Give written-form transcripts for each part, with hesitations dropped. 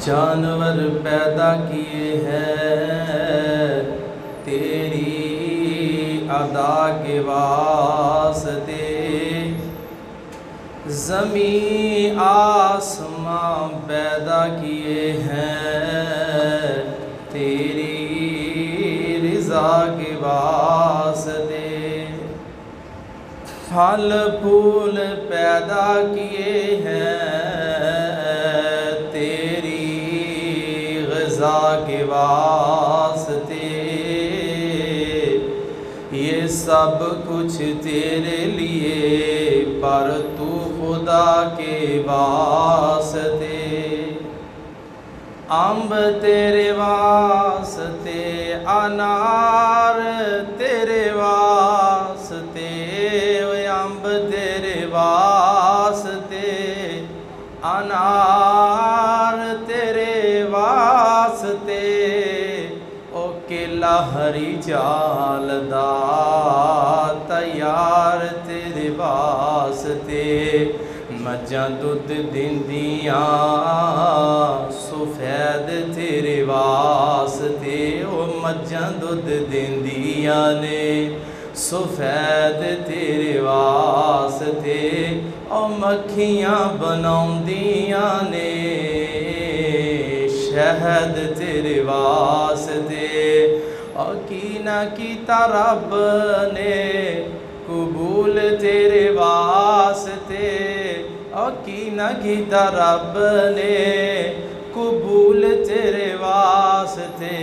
جانور پیدا کیے ہیں تیری ادا کے واسطے، زمین آسمان پیدا کیے ہیں تیری رضا کے واسطے، پھل پھول پیدا کیے ہیں تیری غذا کے واسطے، یہ سب کچھ تیرے لیے پر تو خدا کے واسطے، امب تیرے واسطے، انار تیرے واسطے، امب تیرے واسطے، انار تیرے واسطے، او کیلا ہری چال دا تیار تیرے واسطے، مجھاں دودھ دیندیاں سفید تیرے واسطے، او مجھاں دودھ دیندیاں نے سفید تیرے واسطے، او مکھیاں بناؤندیاں نے شہد تیرے واسطے، او کی نہ کیتا رب نے قبول تیرے واسطے، او کی نہ کیتا رب نے قبول تیرے واسطے،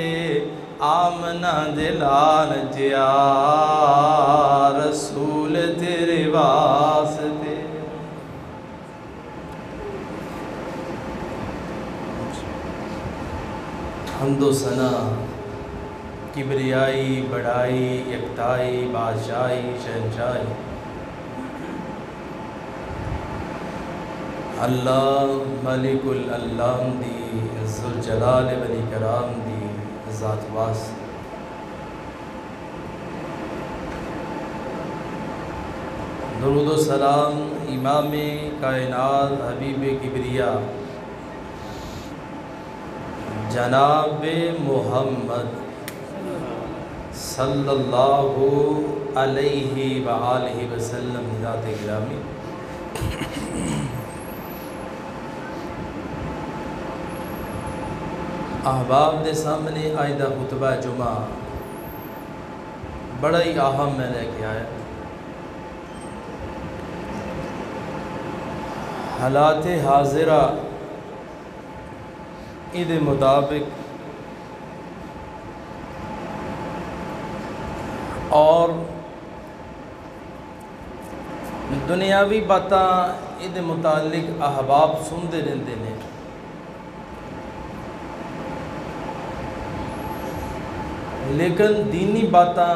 آمنہ دلال جیا رسول تیرے واسطے۔ حمد و ثنا، کبریائی، بڑائی، یکتائی، بادشاہی، شہنشاہی اللہ ملک الالام دی، ذوالجلال والاکرام دی ذات واسطے۔ درود و سلام امام کائنات حبیب کبریا جناب محمد صلی اللہ علیہ وآلہ وسلم ذات گرامی، احباب دے سامنے آئندہ خطبہ جمعہ بڑا ہی اہم میں لے کے آیا۔ حالات حاضرہ ادھے مطابق اور دنیاوی باتاں ادھے متعلق احباب سندے رہندے نے، لیکن دینی باتاں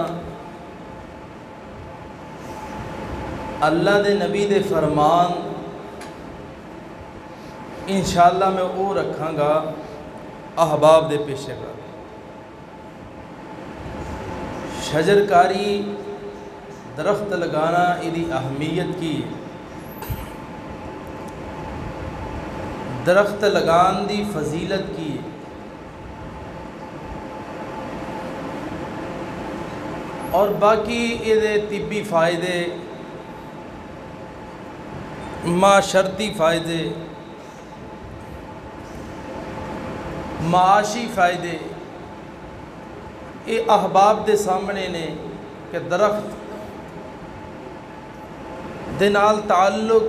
اللہ دے نبی دے فرمان انشاءاللہ میں وہ رکھاں گا احباب دے پیشے گا۔ شجر کاری درخت لگانا ادھی اہمیت کی، درخت لگان دی فضیلت کی، اور باقی ادھے طبی فائدے، معاشرتی فائدے، معاشی فائدے، یہ احباب دے سامنے نے کہ درخت دے نال تعلق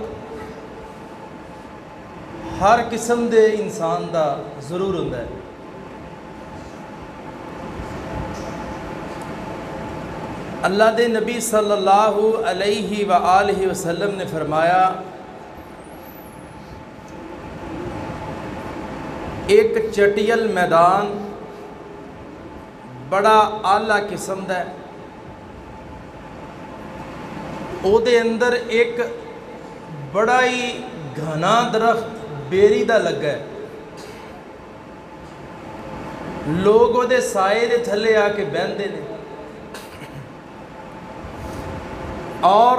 ہر قسم دے انسان دا ضرور ہوندا ہے۔ اللہ دے نبی صلی اللہ علیہ وآلہ وسلم نے فرمایا، ایک چٹیل میدان بڑا اعلیٰ قسم دا ہے، او دے اندر ایک بڑا ہی گھنا درخت بیری دا لگا ہے، لوگ او دے سائے دے تھلے آ کے بہندے نے، اور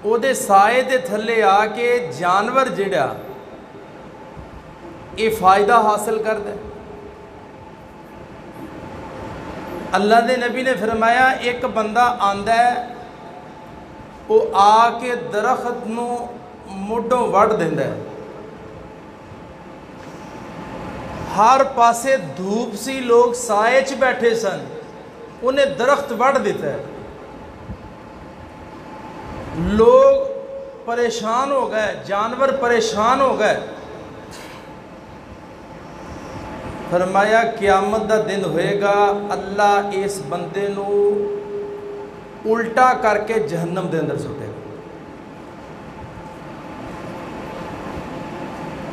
او دے سائے دے تھلے آ کے جانور جڑا یہ فائدہ حاصل کرتا ہے۔ اللہ دے نبی نے فرمایا ایک بندہ آندا ہے وہ آ کے درخت نو مڈوں وڈ دیندا ہے، ہر پاسے دھوپ سی، لوگ سائے چ بیٹھے سن، انہیں درخت وڈ دیتا ہے، لوگ پریشان ہو گئے، جانور پریشان ہو گئے۔ فرمایا قیامت دا دن ہوئے گا، اللہ اس بندے نو الٹا کر کے جہنم دے اندر سٹے گا۔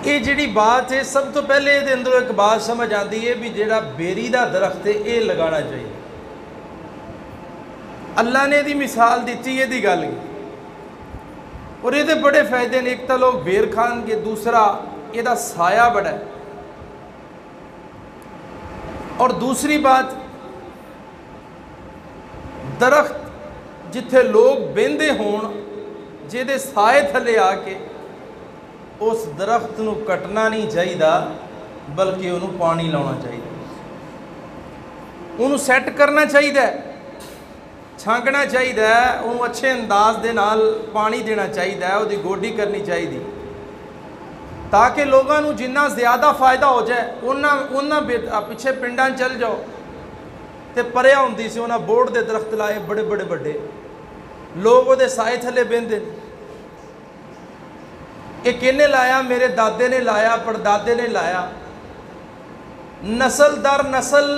یہ جڑی بات ہے سب تو پہلے دے اندر ایک بات سمجھ آتی ہے بھی جڑا بیری دا درخت ہے یہ لگانا چاہیے۔ اللہ نے دی مثال دیتی ہے دی گل اور یہ بڑے فائدے نے، ایک تو لوگ بیر کھان کے، دوسرا یہ دا سایہ بڑا ہے، اور دوسری بات درخت جتھے لوگ بہندے ہون جے دے سائے تھلے آ کے اس درخت نو کٹنا نہیں چاہیے بلکہ انہوں پانی لانا چاہیے، انہوں سیٹ کرنا چاہیے، چھانکنا چاہیے، انہوں اچھے انداز دے نال پانی دینا چاہیے، وہ دی گوڈی کرنی چاہیے تاکہ لوگوں نو جنہ زیادہ فائدہ ہو جائے۔ انہاں پیچھے پنڈاں چل جاؤ تے پریا ہوندی سی، انہاں بورڈ دے درخت لائے بڑے بڑے بڑے، لوگ وہ دے سائے تھلے بہندے۔ یہ کنے لایا؟ میرے دادے نے لایا، پردادے نے لایا، نسل در نسل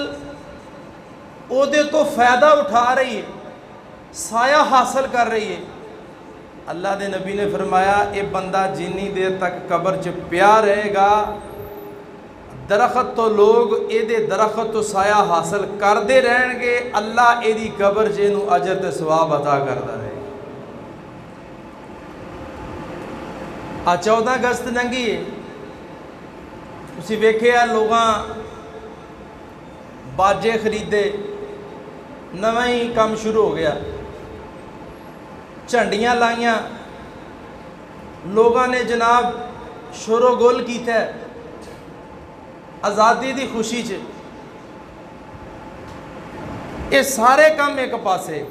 او دے تو فائدہ اٹھا رہی ہے، سایہ حاصل کر رہی ہے۔ اللہ دے نبی نے فرمایا اے بندہ جنی دیر تک قبر چ پیا رہے گا، درخت تو لوگ اے دے درخت تو سایہ حاصل کردے رہن گے، اللہ اے دی قبر جنوں اجر تے ثواب عطا کردا رہے۔ 14 اگست لنگھی ہے، اسی ویکھیا لوگاں باجے خریدے، نواں ہی کام شروع ہو گیا، جھنڈیاں لائیاں، لوگاں نے جناب شور و گل کیتا ہے آزادی دی خوشی چ۔ یہ سارے کام ایک پاسے،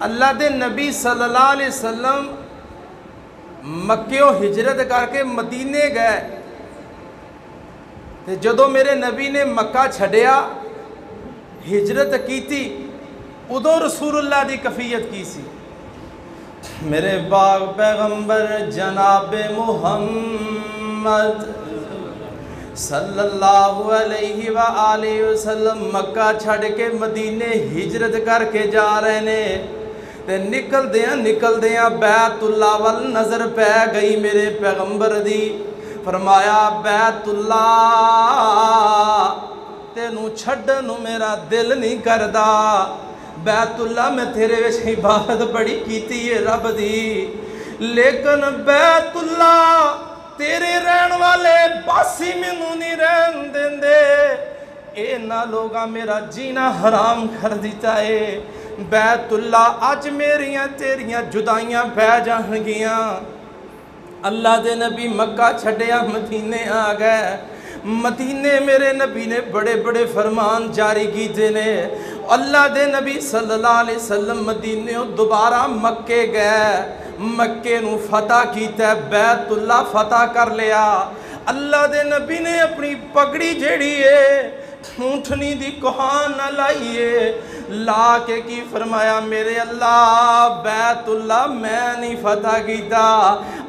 اللہ دے نبی صلی اللہ علیہ وسلم مکیوں ہجرت کر کے مدینے گئے، تے جدو میرے نبی نے مکہ چھڈیا ہجرت کیتی، ادو رسول اللہ دی کفیت کی سی۔ میرے باغ پیغمبر جناب محمد صلی اللہ علیہ وآلہ وسلم مکہ چھڑ کے مدینے ہجرت کر کے جا رہے نے، تے نکل دیاں بیت اللہ وال نظر پہ گئی میرے پیغمبر دی۔ فرمایا بیت اللہ تینوں چھڈنوں میرا دل نہیں کردا، بیت اللہ میں تیرے وچ عبادت بڑی کیتی ہے رب دی، لیکن بیت اللہ تیرے رہن والے باسی مینوں نہیں رہن دیندے، اینا لوگاں میرا جینا حرام کر دیتا ہے۔ بیت اللہ اج میریاں تیریاں جدائیاں پہ جان گیاں۔ اللہ دے نبی مکہ چھڈیا مدینے آ گئے، مدینے میرے نبی نے بڑے بڑے فرمان جاری کیتے نے۔ اللہ دے نبی صلی اللہ علیہ وسلم مدینے دوبارہ مکے گئے، مکے نو فتح کیتا، بیت اللہ فتح کر لیا۔ اللہ دے نبی نے اپنی پگڑی جیڑی ہے اونٹنی دی کوہان نہ لائیے، لا کے کی فرمایا میرے اللہ بیت اللہ میں نہیں فتح کیتا،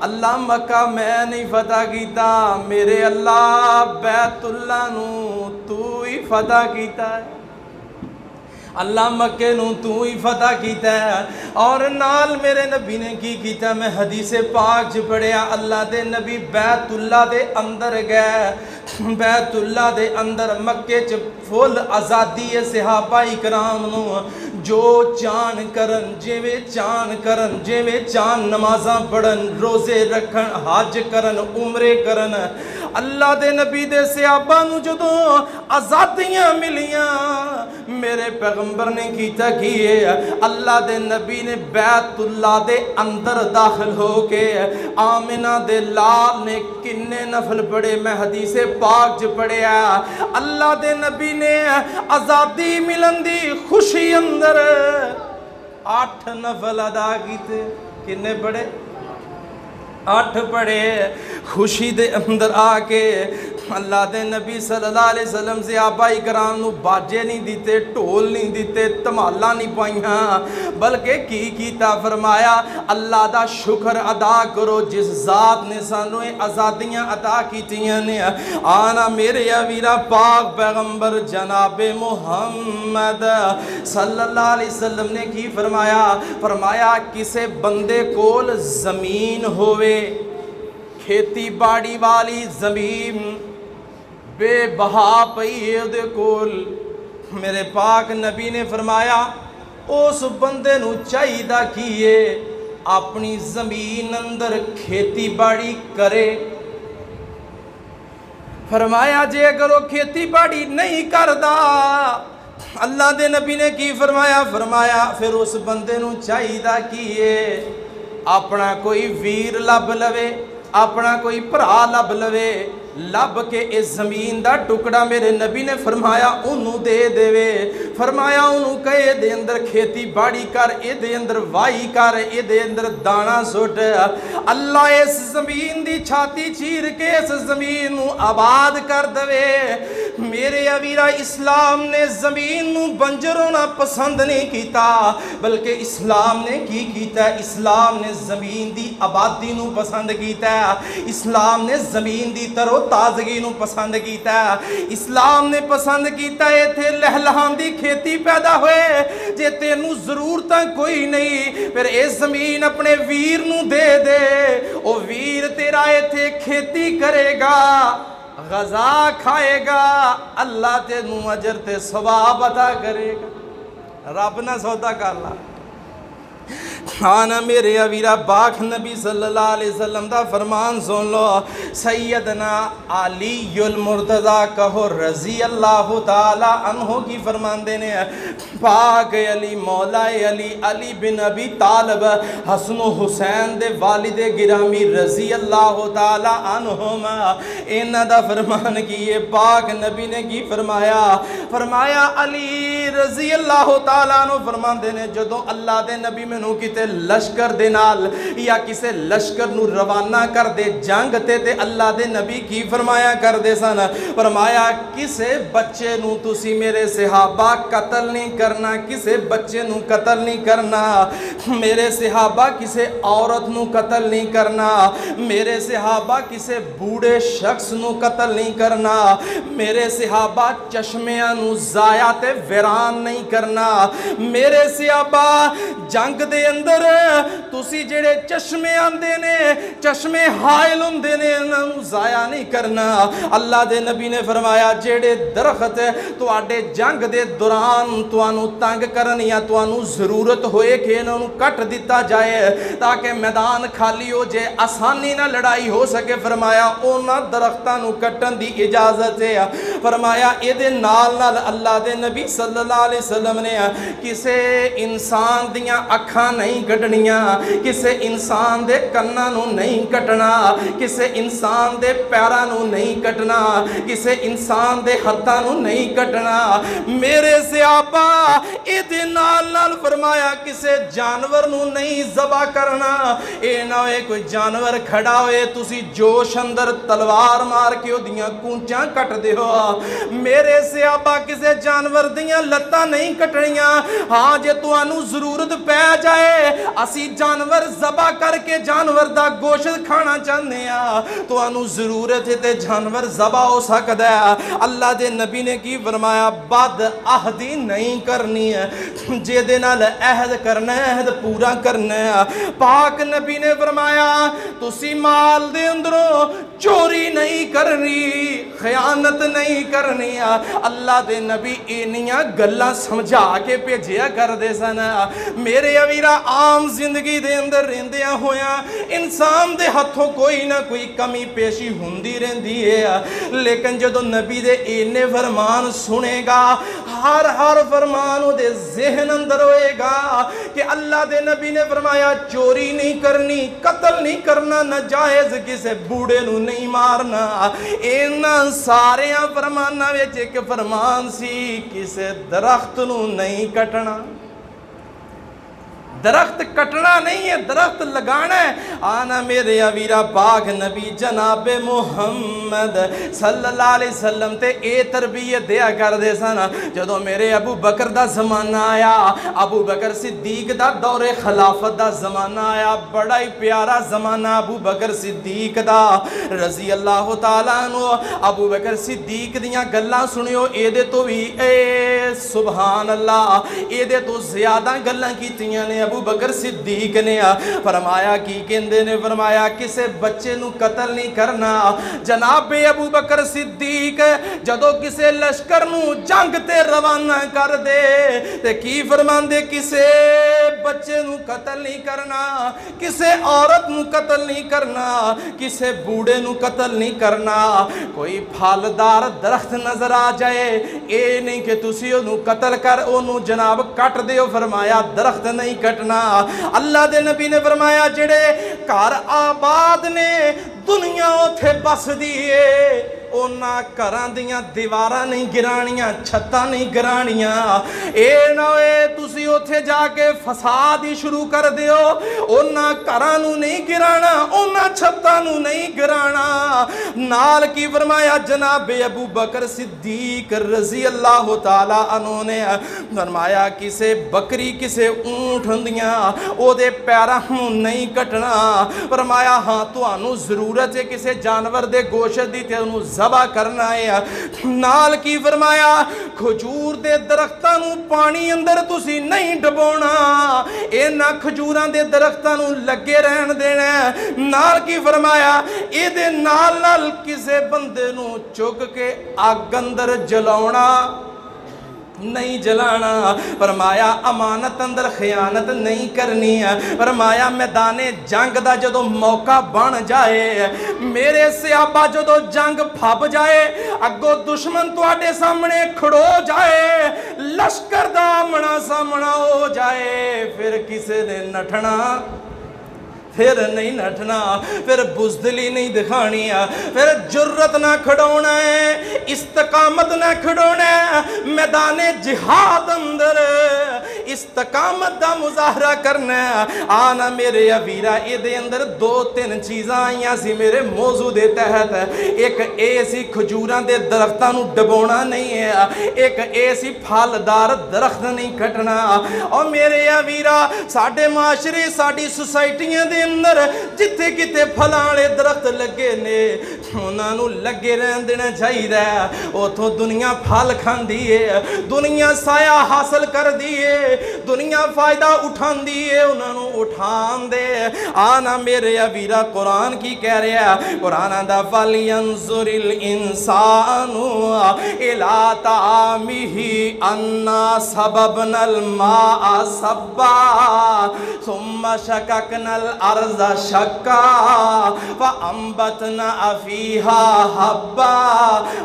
اللہ مکہ میں نہیں فتح کیتا، میرے اللہ بیت اللہ نو تو ہی فتح کیتا ہے، اللہ مکے نو تو ہی فتح کیتا ہے۔ اور نال میرے نبی نے کی کیتا، میں حدیث پاک چ پڑھیا، اللہ دے نبی بیت اللہ دے اندر گئے، بیت اللہ دے اندر مکے چ فل آزادی ہے صحابہ اکرام نو، جو چان کرن جیویں چان نمازاں پڑھن، روزے رکھن، حج کرن، عمرے کرن، اللہ دے نبی دے صحابہ نو جدوں آزادیاں ملیاں میرے پیغمبر نے کیتا کیے اللہ دے نبی نے بیت اللہ دے اندر داخل ہو کے آمنہ دے لال نے کنے نفل پڑھے میں حدیث پاک جو پڑھیا اللہ دے نبی نے آزادی ملن دی خوشی اندر 8 نفل ادا کیتے کنے پڑھے 8 پڑھے خوشی دے اندر آ کے اللہ دے نبی صلی اللہ علیہ وسلم سے آبائی کرام نو باجے نہیں دیتے ٹول نہیں دیتے تمالا نہیں پائیاں بلکہ کیتا فرمایا اللہ دا شکر ادا کرو جس ذات نے سانو آزادیاں عطا کیتیاں نے آنا میرے ویرا پاک پیغمبر جناب محمد صلی اللہ علیہ وسلم نے کی فرمایا کسے بندے کول زمین ہوئے کھیتی باڑی والی زمین بے بہا پئی ہے دے کول میرے پاک نبی نے فرمایا اس بندے نو چاہیدا کیے اپنی زمین اندر کھیتی باڑی کرے فرمایا جے اگر وہ کھیتی باڑی نہیں کردا اللہ دے نبی نے کی فرمایا پھر اس بندے نو چاہیدا کیے اپنا کوئی ویر لب لوے اپنا کوئی بھرا لب لوے لب کے اس زمین دا ٹکڑا میرے نبی نے فرمایا انہوں دے دے فرمایا انہوں کہے دے اندر کھیتی باڑی کر اے دے اندر وائی کر اے دے اندر دانا سوٹ اللہ اس زمین دی چھاتی چیر کے اس زمین نو آباد کر دے میرے اویرا اسلام نے زمین نو بنجر ہونا پسند نہیں کیتا بلکہ اسلام نے کی کیتا اسلام نے زمین دی آبادی نو پسند کیتا اسلام نے زمین دی ترو تازگی نو پسند کیتا اسلام نے پسند کیتا ہے تھے لہلہان دی کھیتی پیدا ہوئے جے تینو ضرورتاں کوئی نہیں پھر اے زمین اپنے ویر نو دے او ویر تیرا ہے تھے کھیتی کرے گا غذا کھائے گا اللہ تینو اجر تے ثواب عطا کرے گا رب نہ سودا کر لا آنا میرے اویرا باک نبی صلی اللہ علیہ وسلم دا فرمان سن لو سیدنا علی المرتضی کہو رضی اللہ تعالی عنہ کی فرمان دینے پاک علی مولا علی بن ابی طالب حسن و حسین دے والد گرامی رضی اللہ تعالی عنہما انہ دا فرمان کیے پاک نبی نے کی فرمایا علی رضی اللہ تعالی عنہ فرمان دینے جدو اللہ دے نبی میں نو کیتے لشکر دے نال یا کسے لشکر نو روانہ کر دے جنگ تے اللہ دے نبی کی فرمایا کر دے سن فرمایا کسے بچے نو تسی میرے صحابہ قتل نہیں کرنا کسے بچے نو قتل نہیں کرنا میرے صحابہ کسے عورت نو قتل نہیں کرنا میرے صحابہ کسے بوڑھے شخص نو قتل نہیں کرنا میرے صحابہ چشمیاں نو ضائع تے ویران نہیں کرنا میرے صحابہ جنگ دے اندر تسی جڑے چشمے آندے نے چشمے حائل ہوندے نے ضائع نہیں کرنا اللہ دے نبی نے فرمایا جڑے درخت تواڈے جنگ دے دوران توانو تنگ کرن یا توانو ضرورت ہوئے کہ انہوں کٹ دیتا جائے تاکہ میدان خالی ہو جائے آسانی نہ لڑائی ہو سکے فرمایا اونا درختانو کٹن دی اجازت ہے فرمایا اے دے نال نال اللہ دے نبی صلی اللہ علیہ وسلم نے کسے انسان دیاں اکھاں نہیں کٹنیاں کسے انسان دے کناں نہیں کٹنا کسے انسان دے پیراں نہیں کٹنا کسے انسان دے ہتھاں نہیں کٹنا میرے صحابہ اے دے نال نال فرمایا کسے جانور نہیں ذبح کرنا اے نہ ہوئے کوئی جانور کھڑا ہوئے تسی جوش اندر تلوار مار کے دیاں کونچاں کٹ دے ہو میرے صحابہ کسے جانور دیاں لتاں نہیں کٹنیاں ہاں جے توانو ضرورت پہ جائے اسی جانور ذبح کر کے جانور دا گوشت کھانا چاہنے ہیں تو انو ضرورت ہے تے جانور ذبح ہو سکتا ہے اللہ دے نبی نے کی فرمایا بد عہدی نہیں کرنی ہے جے دے نال عہد کرنا ہے عہد پورا کرنا ہے پاک نبی نے فرمایا تسی مال دے اندروں چوری نہیں کرنی خیانت نہیں کرنی اللہ دے نبی اینیاں گلہ سمجھا کے پیجیا کر دے سن میرے اویرا عام زندگی دے اندر رہندیاں ہویاں انسان دے ہتھوں کوئی نہ کوئی کمی پیشی ہوندی رہندی ہے، لیکن جدو نبی دے اینے فرمان سنے گا ہر فرمان او دے ذہن اندر ہوئے گا کہ اللہ دے نبی نے فرمایا چوری نہیں کرنی، قتل نہیں کرنا، ناجائز کسے بوڑے نو نہیں مارنا۔ اینا سارے فرمانا وچ ایک فرمان سی کسے درخت نو نہیں کٹنا۔ درخت کٹنا نہیں ہے، درخت لگانا ہے۔ آنا میرے اویرا پاک نبی جناب محمد صلی اللہ علیہ وسلم تے اے تربیت دیا کر دے سنا۔ جدو میرے ابو بکر دا زمانہ آیا، ابو بکر صدیق دا دور خلافت دا زمانہ آیا، بڑا ہی پیارا زمانہ ابو بکر صدیق دا رضی اللہ تعالیٰ عنہ۔ ابو بکر صدیق دیاں گلاں سنیو، اے دے تو بھی اے سبحان اللہ، اے دے تو زیادہ گلاں کیتیاں نے ابو بکر صدیق نے۔ فرمایا کی کہندے نے، فرمایا کسے بچے نو قتل نہیں کرنا۔ جناب ابو بکر صدیق جدو کسے لشکر نو جنگ تے روانہ کر دے تے کی فرمان دے، کسے بچے نو قتل نہیں کرنا، کسے عورت نو قتل نہیں کرنا، کسے بوڑے نو قتل نہیں کرنا۔ کوئی پھالدار درخت نظر آ جائے، اے نہیں کہ تسی انو قتل کر انو جناب کٹ دیو، فرمایا درخت نہیں کٹنا۔ اللہ دے نبی نے فرمایا جڑے گھر آباد نے دنیا اوتھے بس دیئے، اونا گھران دیاں دیواراں نہیں گرانیاں، چھتاں نہیں گرانیاں۔ اے نہ ہوئے تسی اوتھے جا کے فساد ہی شروع کر دیو، اونا گھران نو نہیں گرانا، اونا چھتاں نو نہیں گرانا۔ نال کی فرمایا جناب ابو بکر صدیق رضی اللہ تعالیٰ عنہ نے فرمایا کسے بکری کسے اونٹ ہندیاں او دے پیراں نہیں کٹنا۔ فرمایا ہاں تو آنو ضرورت ہے کسے جانور دے گوشت دی تے انو ذبح کرنا ہے۔ نال کی فرمایا کھجور دے درختاں نو پانی اندر تسی نہیں ڈبونا، اے نہ کھجوراں دے درختاں نو لگے رہن دینا۔ نال کی فرمایا اے دے نال نال کسے بندے نو چک کے آگ اندر جلاونا نہیں جلانا۔ فرمایا امانت اندر خیانت نہیں کرنی ہے۔ فرمایا میدان جنگ دا جدو موقع بن جائے، میرے صحابہ جدو جنگ پھب جائے، اگو دشمن تو آٹے سامنے کھڑو جائے، لشکر دا آمنا سامنا ہو جائے، پھر کسے نے نٹھنا پھر نہیں نٹھنا، پھر بزدلی نہیں دکھانی ہے، پھر جرت نہ کھڑونا ہے، استقامت نہ کھڑونا ہے۔ میدان جہاد اندر استقامت دا مظاہرہ کرنا ہے۔ آنا میرے اویرا اے دے اندر دو تین چیزاں آئیاں سی میرے موضوع دے تحت۔ ایک ایسی کھجوراں دے درختاں نو ڈبونا نہیں ہے، ایک ایسی پھالدار درخت نہیں کٹنا۔ اور میرے اویرا ساڑھے معاشرے ساڑھی سوسائٹیاں دے اندر جتھے کتے پھلالے درخت لگے نے انہاں نو لگے رہن دینا چاہیے ہے۔ اوتھوں دنیا پھل کھان دیئے، دنیا سایہ حاصل کر دیئے، دنیا فائدہ اٹھان دیئے، انہاں نو اٹھان دے۔ آنا میرے اویرا قرآن کی کہہ رہے ہیں، قرآن دا فَلْيَنْظُرِ الْإِنسَانُ إِلَىٰ طَعَامِهِ أَنَّا صَبَبْنَا الْمَاءَ صَبًّا ثُمَّ شَقَقْنَا الْأَرْضَ شَقًّا فَأَنبَتْنَا فِيهَا حَبًّا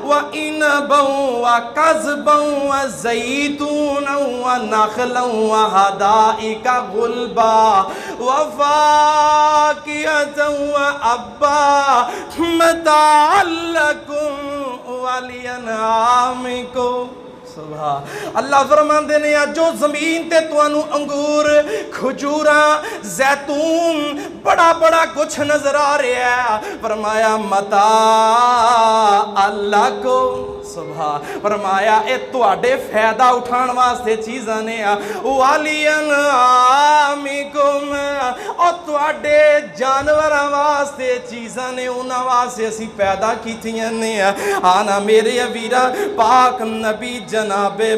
وَإِنَبًا وَقَضْبًا وَزَيْتُونًا وَنَخْلًا وَحَدَائِقَ غُلْبًا وَفَاكِهَةً وَأَبًّا مَتَاعًا لَكُمْ وَلِأَنْعَامِكُمْ۔ سبحان اللہ فرمان دینے جو زمین تے تو انو انگور کھجوراں زیتون بڑا بڑا کچھ نظر آ رہے ہیں، فرمایا متاع اللہ کو سبحان، فرمایا اے تو آڈے فیدہ اٹھان واسطے چیزاں نے والین آمیکم، اور تو آڈے جانور واسطے چیزاں نے انہاں واسطے اسی پیدا کیتیاں نے۔ آنا میرے اویرا پاک نبی جناب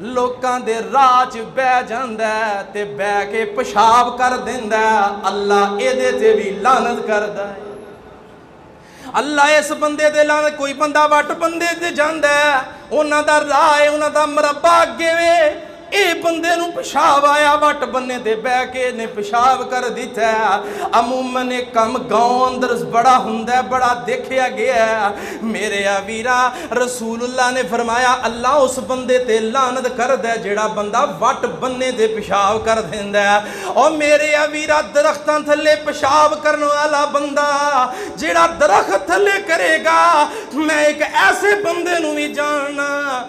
ਲੋਕਾਂ ਦੇ ਰਾਹ 'ਚ ਬਹਿ ਜਾਂਦਾ ਤੇ ਬਹਿ ਕੇ ਪਿਸ਼ਾਬ ਕਰ ਦਿੰਦਾ, ਅੱਲਾ ਇਹਦੇ ਤੇ ਵੀ ਲਾਨਤ ਕਰਦਾ ਹੈ। ਅੱਲਾ ਇਸ ਬੰਦੇ ਦੇ ਲਾਨਤ, ਕੋਈ ਬੰਦਾ ਵੱਟ ਬੰਦੇ ਤੇ ਜਾਂਦਾ, ਉਹਨਾਂ ਦਾ ਰਾਹ ਹੈ, ਉਹਨਾਂ ਦਾ ਮਰਬਾ ਅੱਗੇ ਵੇ, ਇਹ ਬੰਦੇ ਨੂੰ ਪਿਸ਼ਾਬ ਆਇਆ, ਵੱਟ ਬੰਨੇ ਤੇ ਬਹਿ ਕੇ ਨੇ ਪਿਸ਼ਾਬ ਕਰ ਦਿੱਤਾ। ਅਮੂਮਨ ਇਹ ਕੰਮ ਗਾਉਂ ਅੰਦਰ ਬੜਾ ਹੁੰਦਾ, ਬੜਾ ਦੇਖਿਆ ਗਿਆ। ਮੇਰੇ ਆ ਵੀਰਾ, ਰਸੂਲullah ਨੇ ਫਰਮਾਇਆ ਅੱਲਾ ਉਸ ਬੰਦੇ ਤੇ ਲਾਨਤ ਕਰਦਾ ਜਿਹੜਾ ਬੰਦਾ ਵੱਟ ਬੰਨੇ ਤੇ ਪਿਸ਼ਾਬ ਕਰ ਦਿੰਦਾ। ਔਰ ਮੇਰੇ ਆ ਵੀਰਾ, ਦਰਖਤਾਂ ਥੱਲੇ ਪਿਸ਼ਾਬ ਕਰਨ ਵਾਲਾ ਬੰਦਾ ਜਿਹੜਾ ਦਰਖਤ ਥੱਲੇ ਕਰੇਗਾ, ਮੈਂ ਇੱਕ ਐਸੇ ਬੰਦੇ ਨੂੰ ਵੀ ਜਾਣਨਾ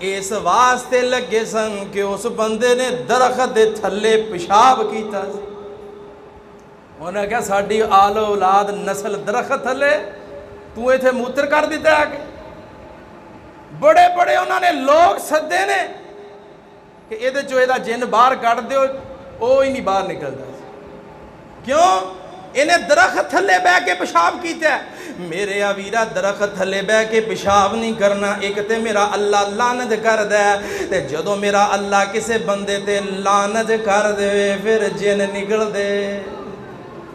ਇਸ ਵਾਸਤੇ ਲੱਗੇ ਸਨ ਕਿ ਉਸ ਬੰਦੇ ਨੇ ਦਰਖਤ ਦੇ ਥੱਲੇ ਪਿਸ਼ਾਬ ਕੀਤਾ ਸੀ। ਉਹਨੇ ਕਿਹਾ ਸਾਡੀ ਆਲ ਔਲਾਦ ਨਸਲ ਦਰਖਤ ਥੱਲੇ, ਤੂੰ ਇੱਥੇ ਮੂਤਰ ਕਰ ਦਿੱਤਾ ਆ ਕੇ। ਬੜੇ ਬੜੇ ਉਹਨਾਂ ਨੇ ਲੋਕ ਸੱਦੇ ਨੇ ਕਿ ਇਹਦੇ ਚੋਂ ਇਹਦਾ ਜਿੰਨ ਬਾਹਰ ਕੱਢ ਦਿਓ, ਉਹ ਹੀ ਨਹੀਂ ਬਾਹਰ ਨਿਕਲਦਾ। ਕਿਉਂ? ਇਹਨੇ ਦਰਖਤ ਥੱਲੇ ਬਹਿ ਕੇ ਪਿਸ਼ਾਬ ਕੀਤਾ। ਮੇਰੇ ਆ ਵੀਰਾ, ਦਰਖਤ ਥੱਲੇ ਬਹਿ ਕੇ ਪਿਸ਼ਾਬ ਨਹੀਂ ਕਰਨਾ। ਇੱਕ ਤੇ ਮੇਰਾ ਅੱਲਾ ਲਾਨਤ ਕਰਦਾ, ਤੇ ਜਦੋਂ ਮੇਰਾ ਅੱਲਾ ਕਿਸੇ ਬੰਦੇ ਤੇ ਲਾਨਤ ਕਰ ਦੇਵੇ ਫਿਰ ਜਿੰਨ ਨਿਕਲਦੇ,